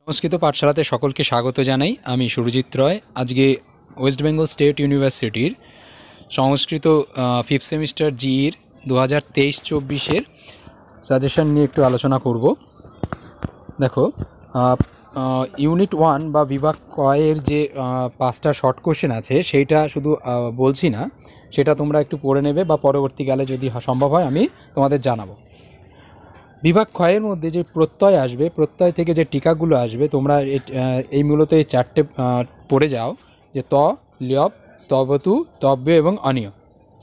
সংস্কৃত পাঠশালাতে সকলকে স্বাগত জানাই। আমি সুরজিৎ রয়। আজকে ওয়েস্ট বেঙ্গল স্টেট ইউনিভার্সিটির সংস্কৃত ফিফথ সেমিস্টার জিইর 2023-24 সাজেশন নিয়ে একটু আলোচনা করব। দেখো, ইউনিট 1 বা বিভাগ কয়ের যে 5টা শর্ট কোশ্চেন আছে সেইটা শুধু বলছি না, সেটা তোমরা একটু পড়ে নেবে বা পরবর্তীকালে যদি সম্ভব হয় আমি তোমাদের জানাবো। বিভাগ ক্ষয়ের মধ্যে যে প্রত্যয় আসবে, প্রত্যয় থেকে যে টিকাগুলো আসবে, তোমরা এই মূলত এই চারটে পড়ে যাও, যে ত, ল্যব, তবতু, তব্য এবং অনিয়,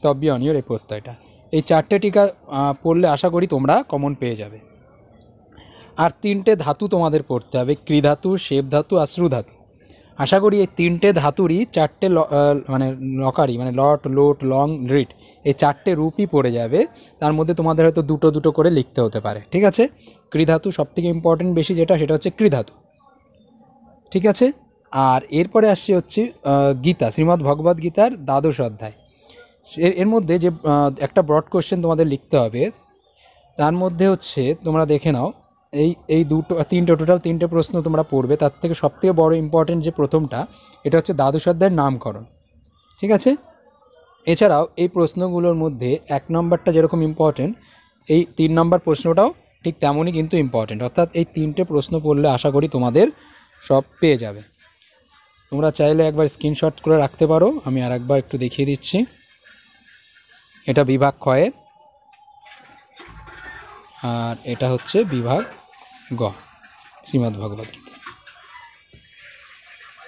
তব্য অনিয়র এই প্রত্যয়টা, এই চারটে টিকা পড়লে আশা করি তোমরা কমন পেয়ে যাবে। আর 3টে ধাতু তোমাদের পড়তে হবে, কৃধাতু, শেপ ধাতু আর শ্রু ধাতু। আশা করি এই 3টে ধাতুরই 4টে মানে লকারি, মানে লট, লোট, লং, রিট, এই 4টে রূপই পড়ে যাবে। তার মধ্যে তোমাদের হয়তো দুটো দুটো করে লিখতে হতে পারে, ঠিক আছে? কৃধাতু সবথেকে ইম্পর্টেন্ট বেশি, সেটা হচ্ছে কৃধাতু, ঠিক আছে? আর এরপরে আসছে হচ্ছে গীতা, শ্রীমদ্ ভগবদ্ গীতার 12শ অধ্যায়। এর মধ্যে যে একটা ব্রড কোশ্চেন তোমাদের লিখতে হবে, তার মধ্যে হচ্ছে তোমরা দেখে নাও, এই টোটাল তিনটে প্রশ্ন তোমরা পড়বে। তার থেকে সবথেকে বড় ইম্পর্টেন্ট যে প্রথমটা, এটা হচ্ছে দ্বাদশ অধ্যায়ের নামকরণ, ঠিক আছে? এছাড়াও এই প্রশ্নগুলোর মধ্যে 1 নম্বরটা যেরকম ইম্পর্টেন্ট, এই 3 নম্বর প্রশ্নটাও ঠিক তেমনই কিন্তু ইম্পর্টেন্ট। অর্থাৎ এই 3টে প্রশ্ন পড়লে আশা করি তোমাদের সব পেয়ে যাবে। তোমরা চাইলে একবার স্ক্রিনশট করে রাখতে পারো, আমি আর একবার একটু দেখিয়ে দিচ্ছি। এটা বিভাগ ক্ষয়ের, আর এটা হচ্ছে বিভাগ গ, শ্রীমদ্ ভগবদ্ গীতা।